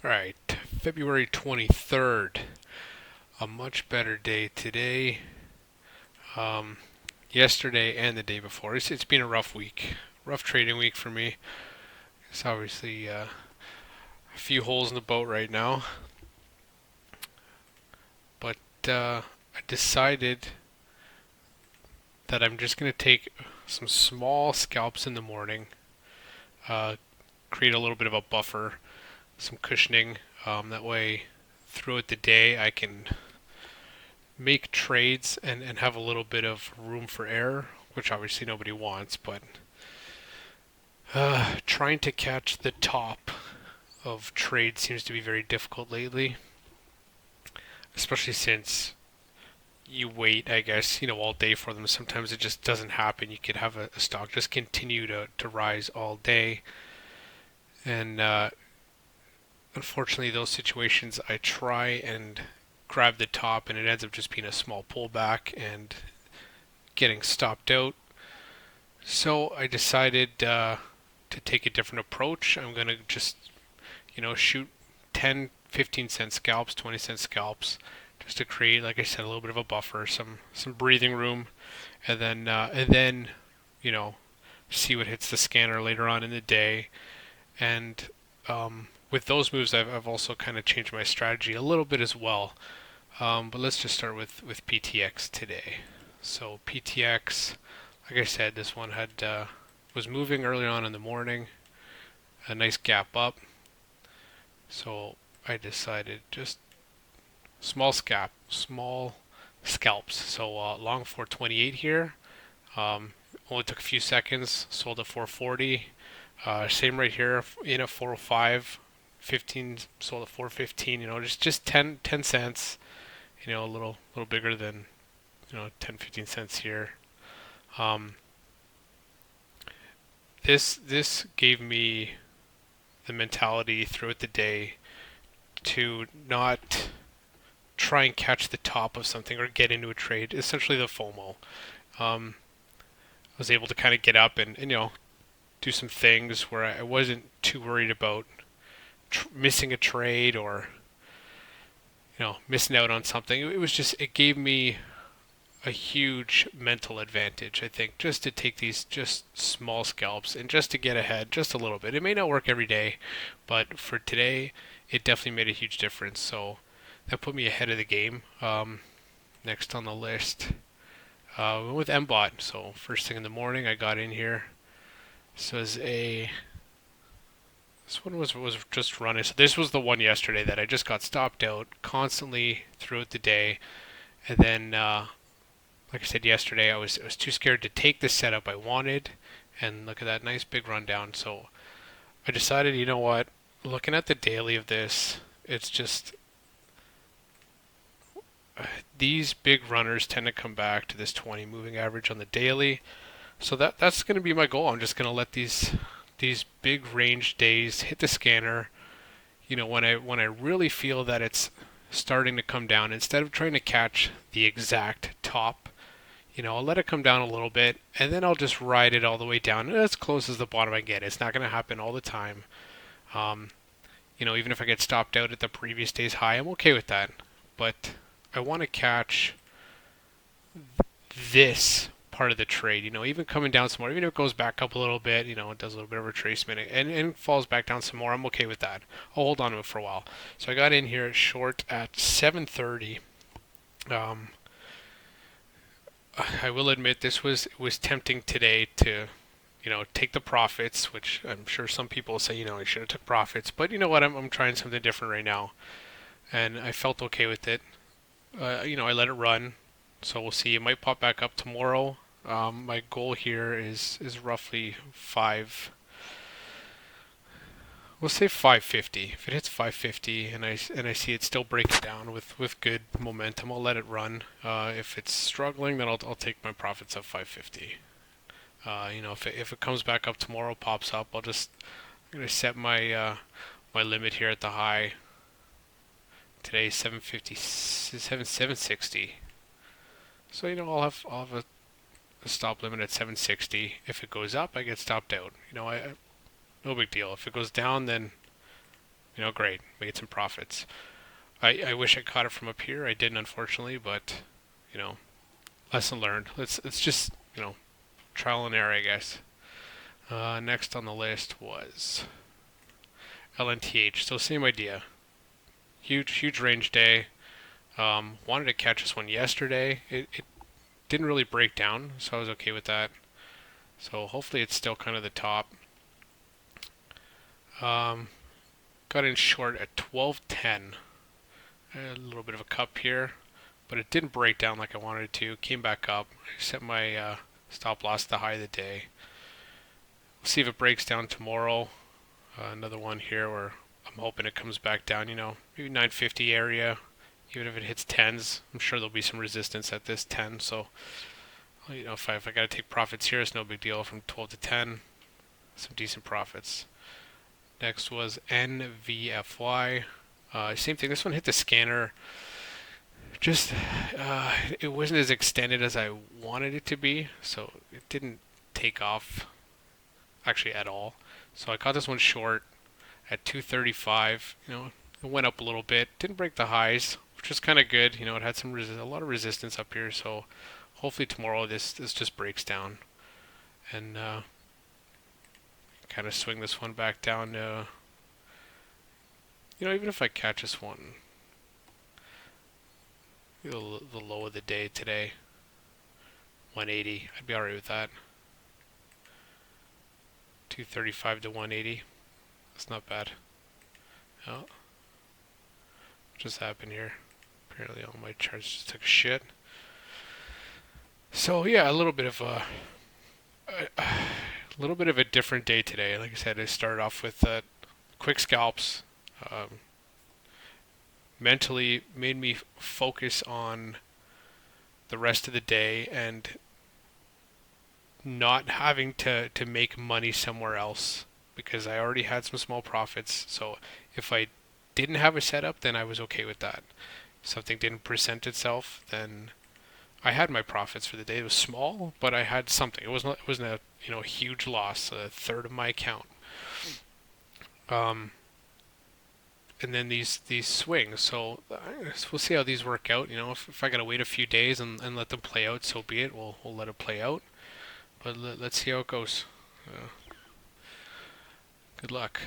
Alright, February 23rd. A much better day today. Um, Yesterday and the day before. It's been a rough week. Rough trading week for me. It's obviously a few holes in the boat right now. But I decided that I'm just going to take some small scalps in the morning. Uh, Create a little bit of a buffer, some cushioning. That way, throughout the day, I can make trades and have a little bit of room for error, which obviously nobody wants, but trying to catch the top of trades seems to be very difficult lately, especially since you wait, I guess, all day for them. Sometimes it just doesn't happen. You could have a stock just continue to rise all day. And unfortunately, those situations I try and grab the top and it ends up just being a small pullback and getting stopped out. So I decided to take a different approach. I'm going to just, shoot 10, 15-cent scalps, 20-cent scalps, just to create, like I said, a little bit of a buffer, some breathing room, and then, you know, see what hits the scanner later on in the day. And with those moves, I've also kind of changed my strategy a little bit as well. But let's just start with PTX today. So PTX, like I said, this one was moving early on in the morning, a nice gap up. So I decided just small scalps. So long 428 here. Only took a few seconds. Sold at 440. Same right here in a 405. 15 sold at 415. Just 10 cents. A little bigger than 10 15 cents here. Um, this gave me the mentality throughout the day to not try and catch the top of something or get into a trade. Essentially, the FOMO. I was able to kind of get up and do some things where I wasn't too worried about missing a trade or missing out on something. It gave me a huge mental advantage, I think, just to take these just small scalps and just to get ahead just a little bit. It may not work every day, but for today, it definitely made a huge difference. So that put me ahead of the game. Next on the list, we went with MBOT. So first thing in the morning, I got in here. This one was just running. So this was the one yesterday that I just got stopped out constantly throughout the day, and then like I said yesterday, I was too scared to take the setup I wanted, and look at that nice big rundown. So I decided, you know what? Looking at the daily of this, it's just these big runners tend to come back to this 20 moving average on the daily. So that's going to be my goal. I'm just going to let these big range days hit the scanner. When I really feel that it's starting to come down, instead of trying to catch the exact top, I'll let it come down a little bit, and then I'll just ride it all the way down as close as the bottom I get. It's not going to happen all the time. Um, Even if I get stopped out at the previous day's high, I'm okay with that. But I want to catch this part of the trade, even coming down some more, even if it goes back up a little bit, it does a little bit of retracement and falls back down some more, I'm okay with that. I'll hold on to it for a while. So I got in here short at 7:30. I will admit this was tempting today to, take the profits, which I'm sure some people say, I should have took profits, but you know what, I'm trying something different right now, and I felt okay with it. I let it run, so we'll see. It might pop back up tomorrow. My goal here is roughly we'll say 550. If it hits 550 and I see it still breaking down with good momentum, I'll let it run. If it's struggling, then I'll take my profits at 550. If it comes back up tomorrow, pops up, I'm gonna set my limit here at the high. Today 750, 760. So I'll have a stop limit at 760. If it goes up, I get stopped out. No big deal. If it goes down, then great, made some profits. I wish I caught it from up here. I didn't, unfortunately, but lesson learned. It's just trial and error, I guess. Next on the list was LNTH. So same idea. Huge range day. Wanted to catch this one yesterday. It didn't really break down, so I was okay with that. So hopefully it's still kind of the top. Got in short at 12.10. A little bit of a cup here, but it didn't break down like I wanted it to. Came back up. I set my stop loss to the high of the day. We'll see if it breaks down tomorrow. Another one here where I'm hoping it comes back down, maybe 950 area. Even if it hits 10s, I'm sure there'll be some resistance at this 10. So, if I got to take profits here, it's no big deal. From 12 to 10, some decent profits. Next was NVFY. Same thing. This one hit the scanner. Just it wasn't as extended as I wanted it to be, so it didn't take off actually at all. So I caught this one short at 235. It went up a little bit. Didn't break the highs, which was kind of good. It had a lot of resistance up here. So hopefully tomorrow this just breaks down and kind of swing this one back down to, even if I catch this one, the low of the day today, 180, I'd be alright with that. 235 to 180, that's not bad. Oh, what just happened here? Apparently all my charts just took a shit. So yeah, a little bit of a different day today. Like I said, I started off with quick scalps. Mentally made me focus on the rest of the day and not having to make money somewhere else, because I already had some small profits. So if I didn't have a setup, then I was okay with that. If something didn't present itself, then I had my profits for the day. It was small, but I had something. It wasn't a huge loss, a third of my account. And then these swings. So we'll see how these work out. If I gotta wait a few days and let them play out, so be it. We'll let it play out. But let's see how it goes. Good luck.